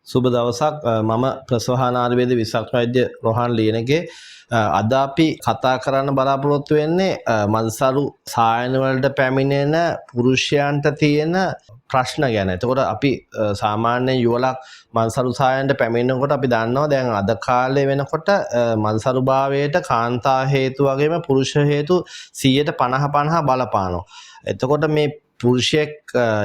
සුබ දවසක් මම ප්‍රසවහන ආයුර්වේද විශේෂඥ වෛද්‍ය රොහාන් ලියනගේ අද අපි කතා කරන්න බලාපොරොත්තු වෙන්නේ මන්සරු සායන වලට පැමිණෙන පුරුෂයන්ට තියෙන ප්‍රශ්න ගැන. එතකොට අපි සාමාන්‍යයෙන් යුවලක් මන්සරු සායනට පැමිණෙනකොට අපි දන්නවා දැන් අද කාලේ වෙනකොට මන්සරු භාවයට කාන්තා හේතු වගේම පුරුෂ හේතු 50% බලපානවා. එතකොට මේ පුරුෂයෙක්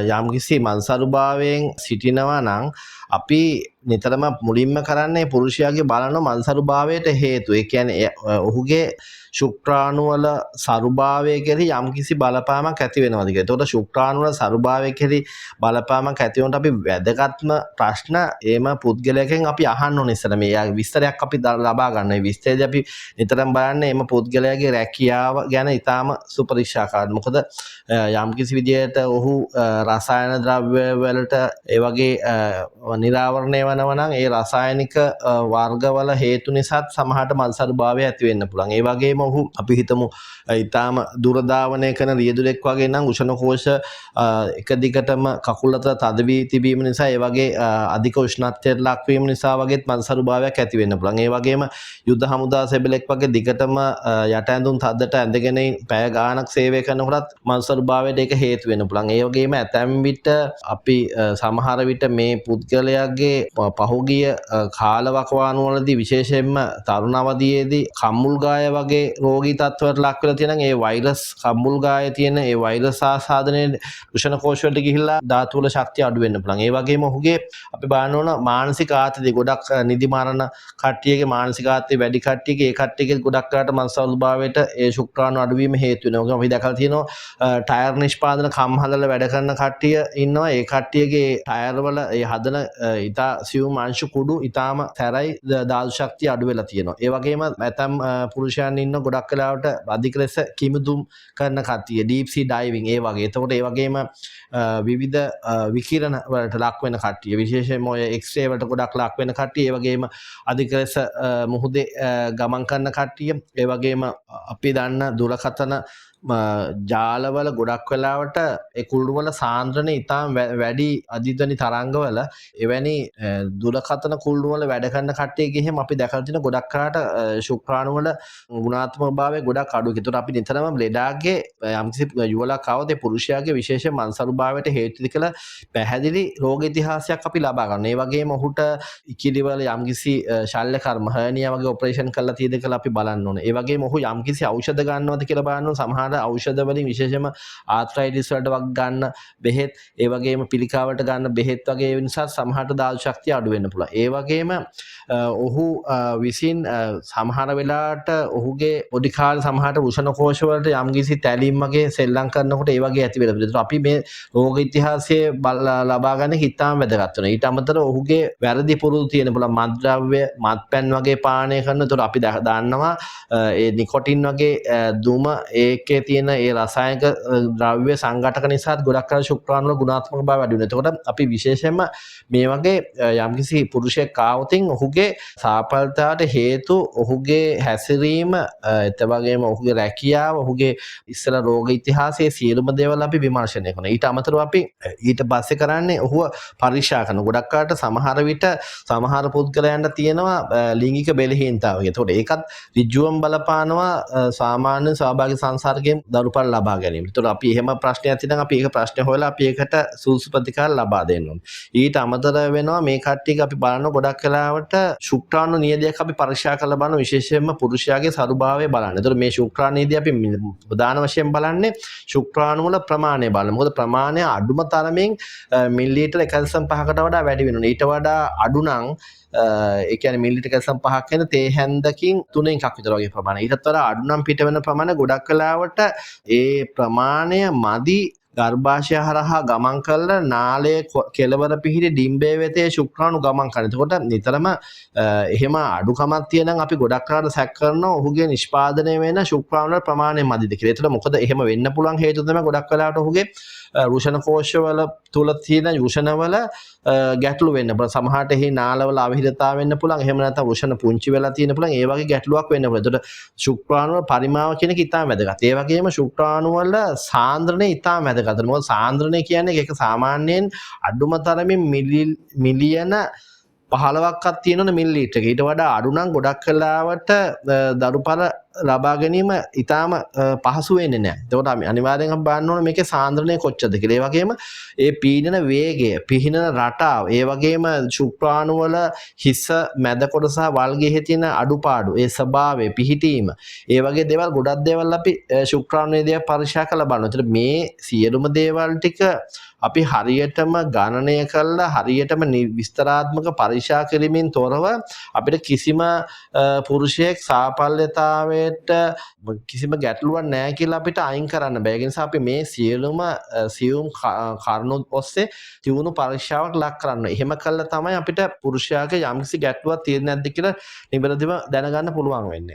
යම්කිසි මන්සරුභාවයෙන් සිටිනවා නම් අපි නිතරම මුලින්ම කරන්නේ පුරුෂයාගේ බලන මන්සරුභාවයට හේතු. ඒ කියන්නේ ඔහුගේ ශුක්‍රාණු වල සරුභාවය කෙරෙහි යම්කිසි බලපෑමක් ඇති වෙනවද කියලා. එතකොට ශුක්‍රාණු වල සරුභාවය කෙරෙහි බලපෑමක් ඇති වුණොත් අපි වැදගත්ම ප්‍රශ්න ඒම පුද්ගලයෙක්ගෙන් අපි අහන්න ඕනේ ඉස්සර මේ විස්තරයක් අපි ලබා ගන්න. මේ විස්තරයේදී අපි නිතරම බලන්නේ එම පුද්ගලයාගේ රැකියාව ගැන ඉතාම සුපරික්ෂාකාරී. මොකද යම්කිසි විදිහට ඔහු රසායන ද්‍රව්‍ය වලට ඒ වගේ නිරාවරණය වෙනවා නම් ඒ රසායනික වර්ගවල හේතු නිසාත් සමහරට මන්සරුභාවය ඇති වෙන්න පුළුවන්. ඒ වගේම ඔහු අපි හිතමු ඊටාම දුරධාවනය කරන රියදුරෙක් වගේ නම් උෂ්ණ කෝෂ එක දිගටම කකුල් අතර තද වී තිබීම නිසා ඒ වගේ අධික උෂ්ණත්වයට ලක්වීම නිසා වගේත් මන්සරුභාවයක් ඇති වෙන්න පුළුවන්. ඒ වගේම යුද හමුදා සෙබළෙක් වගේ දිගටම යට ඇඳුම් තදට ඇඳගෙන පැය ගාණක් සේවය කරනකොටත් මන්සරුභාවයට ඒක හේතු වෙන්න පුළුවන්. ඒ වගේම ඇතැම් විට අපි සමහර විට මේ පුද්ගලයාගේ පහුගිය කාලවකවානු වලදී විශේෂයෙන්ම තරුණ අවදියේදී කම්මුල්ගාය වගේ රෝගී තත්ත්වවලට ලක් වෙලා තියෙනවා. ඒ වෛරස් කම්මුල්ගායේ තියෙන ඒ වෛරස් ආසාදනයේ වෘෂණ කෝෂ වලට ගිහිල්ලා ධාතු වල ශක්තිය අඩු වෙන්න පුළුවන්. ඒ වගේම ඔහුගේ අපි බලන්න ඕන මානසික ආතතිය ගොඩක් නිදි මරණ කට්ටියගේ මානසික ආතතිය වැඩි කට්ටියගේ ඒ කට්ටියගේ ගොඩක් කරාට මන්සරුභාවයට ඒ ශුක්‍රාණු අඩුවීම හේතු වෙනවා. අපි දැකලා තියෙනවා ටයර් නිෂ්පාදන කම්හලවල වැඩ කරන කට්ටිය ඉන්නවා. ඒ කට්ටියගේ ටයර් වල ඒ හදන ඉතා සියුම් අංශු කුඩු ඉතාම සැරයි ධාතු ශක්තිය අඩු වෙලා තියෙනවා. ඒ වගේම ඇතම් පුරුෂයන් ඉන්න ගොඩක් වෙලාවට අධික ලෙස කිමිදුම් කරන කට්ටිය ඩීප් සී ඩයිවිං ඒ වගේ. එතකොට ඒ වගේම විවිධ විකිරණ වලට ලක් වෙන කට්ටිය විශේෂයෙන්ම ඔය එක්ස්රේ වලට ගොඩක් ලක් වෙන කට්ටිය ඒ වගේම අධික ලෙස මුහුදේ ගමන් කරන කට්ටිය ඒ වගේම අපි දන්න දුරකථන ජාලවල ගොඩක් වෙලාවට ඒ කුළුණු වල සාන්ද්‍රණය ඉතාම වැඩි අධිධ්වනි තරංගවල එවැනි දුරකථන කුළුණු වල වැඩ කරන කට්ටියගේ එහෙම අපි දැකලා තියෙන ගොඩක් කරාට ශුක්‍රාණු වල ගුණාත්මක භාවය ගොඩක් අඩුයි. ඒතකොට අපි නිතරම ලෙඩාගේ යම්කිසි යුවලක් ආවොත් ඒ පුරුෂයාගේ විශේෂ මන්සරුභාවයට හේතුද කියලා පැහැදිලි රෝග ඉතිහාසයක් අපි ලබා ගන්නවා. ඒ වගේම ඔහුට ඉකිලිවල යම්කිසි ශල්‍ය කර්ම හර්නියා වගේ ඔපරේෂන් කරලා තියෙද කියලා අපි බලන්න ඕනේ. ඒ වගේම ඔහු යම්කිසි ඖෂධ ගන්නවද කියලා බලන්න ඕනේ. සමහර ඖෂධ වලින් විශේෂයෙන්ම ආර්ත්‍රයිටිස් වලට වක් ගන්න බෙහෙත් ඒ වගේම පිළිකාවට ගන්න බෙහෙත් වගේ නිසා සමහරට ධාතු ශක්තිය අඩු වෙන්න පුළුවන්. ඒ වගේම ඔහු විසින් සමහර වෙලාවට ඔහුගේ පොඩි කාලේ සමහරට වෘෂණ කෝෂ වලට යම්කිසි තැලීම් වගේ සෙල්ලම් කරනකොට ඒ වගේ ඇති වෙලා තියෙනවා. අපි මේ රෝග ඉතිහාසයේ ලබා ගන්න හිතාම වැදගත් වෙනවා. ඊට අමතරව ඔහුගේ වැරදි පුරුදු තියෙන පුළුවන් මත්ද්‍රව්‍ය මත්පැන් වගේ පානය කරන. ඒතකොට අපි දන්නවා ඒ නිකොටින් වගේ දුම ඒකේ තියෙන ඒ රසායනික ද්‍රව්‍ය සංඝටක නිසාත් ගොඩක් අය ශුක්‍රාණු වල ගුණාත්මක භාවය අඩු වෙනවා. එතකොට අපි විශේෂයෙන්ම මේ වගේ යම්කිසි පුරුෂයෙක් ආවොතින් ඔහුගේ සාපල්තාවට හේතු ඔහුගේ හැසිරීම ඒත් වගේම ඔහුගේ රැකියාව ඔහුගේ ඉස්සලා රෝග ඉතිහාසයේ සියලුම දේවල් අපි විමර්ශනය කරනවා. ඊට අමතරව අපි ඊට පස්සේ කරන්නේ ඔහුව පරීක්ෂා කරන. ගොඩක් අයට සමහර විට සමහර පුද්ගලයන්ට තියෙනවා ලිංගික බෙලහීනතාවය. ඒතකොට ඒකත් ඍජුවම බලපානවා සාමාන්‍ය ස්වාභාවික සංසර්ගයෙන් දරුපල් ලබා ගැනීම. ඒතකොට අපි එහෙම ප්‍රශ්නයක් තියෙනවා අපි ඒක ප්‍රශ්න හොයලා අපි ඒකට සුසු ප්‍රතිකාර ලබා දෙන්න ඕනේ. ඊට අමතර වෙනවා මේ කට්ටියක අපි බලන ගොඩක් වෙලාවට ශුක්‍රාණු නියදයක් අපි පරීක්ෂා කරලා බලන විශේෂයෙන්ම පුරුෂයාගේ සරුභාවය බලන්න. ඒතකොට මේ ශුක්‍රාණු නියදය අපි ප්‍රධාන වශයෙන් බලන්නේ ශුක්‍රාණු වල ප්‍රමාණය බලන්න. මොකද ප්‍රමාණය අඩුම තරමින් මිලිලීටර් 1.5කට වඩා වැඩි වෙනවා. ඊට වඩා අඩු නම් ඒ කියන්නේ මිලිලීටර් 1.5ක් වෙන තේ හැන්දකින් 3 එකක් විතර වගේ ප්‍රමාණය. ඊටත් වඩා අඩු නම් පිට වෙන ප්‍රමාණය ගොඩක් වෙලාවට ඒ ප්‍රමාණය මදි ගර්භාෂය හරහා ගමන් කරලා නාලයේ කෙළවර පිහිටි ඩිම්බේ වෙතේ ශුක්‍රාණු ගමන් කරන. එතකොට නිතරම එහෙම අඩුකමක් තියෙනම් අපි ගොඩක් කරලා සැක කරනවා ඔහුගේ නිෂ්පාදනය වෙන ශුක්‍රාණු ප්‍රමාණය මදිද කියලා. ඒතර මොකද එහෙම වෙන්න පුළුවන් හේතුව තමයි ගොඩක් වෙලාවට ඔහුගේ වෘෂණ කෝෂවල තුල තියෙන වෘෂණවල ගැටලු වෙන්න පුළුවන්. සමහරට එහි නාලවල අවහිරතාව වෙන්න පුළුවන්. එහෙම නැත්නම් වෘෂණ පුංචි වෙලා තියෙන පුළුවන්. ඒ වගේ ගැටලුවක් වෙන්න පුළුවන්. ඒතකොට ශුක්‍රාණු වල පරිමාව කියන එක ඉතාම වැදගත්. ඒ වගේම ශුක්‍රාණු වල සාන්ද්‍රණය ඉතාම වැදගත්. මොකද සාන්ද්‍රණය කියන්නේ ඒක සාමාන්‍යයෙන් අඩුම තරමින් මිලියන 15ක්වත් තියෙනවනේ මිලිලීටර් එක. ඊට වඩා අඩු නම් ගොඩක් වෙලාවට දරුපල ලබා ගැනීම ඉතාම පහසු වෙන්නේ නැහැ. එතකොට අපි අනිවාර්යෙන් අපි බලන්න ඕනේ මේකේ සාන්ද්‍රණය කොච්චරද කියලා. ඒ වගේම ඒ පීඩන වේගය, පිහිනන රටාව, ඒ වගේම ශුක්‍රාණු වල හිස මැද කොටස සහ වල්ගෙහි තියෙන අඩුපාඩු, ඒ ස්වභාවය, පිහිටීම, ඒ වගේ දේවල් ගොඩක් දේවල් අපි ශුක්‍රාණු වේදය පරීක්ෂා කරලා බලනවා. ඒතර මේ සියලුම දේවල් ටික අපි හරියටම ගණනය කළා හරියටම විස්තරාත්මක පරීක්ෂා කිරීමෙන් තොරව අපිට කිසිම පුරුෂයෙක් සාපල්්‍යතාවයට කිසිම ගැටලුවක් නැහැ කියලා අපිට අයින් කරන්න බෑ. ඒ නිසා අපි මේ සියලුම සියුම් කරුණු ඔස්සේ තියුණු පරීක්ෂාවක් ලක් කරන්න. එහෙම කළා තමයි අපිට පුරුෂයාගේ යම්කිසි ගැටලුවක් තියෙන්නේ නැද්ද කියලා නිවැරදිව දැනගන්න පුළුවන් වෙන්නේ.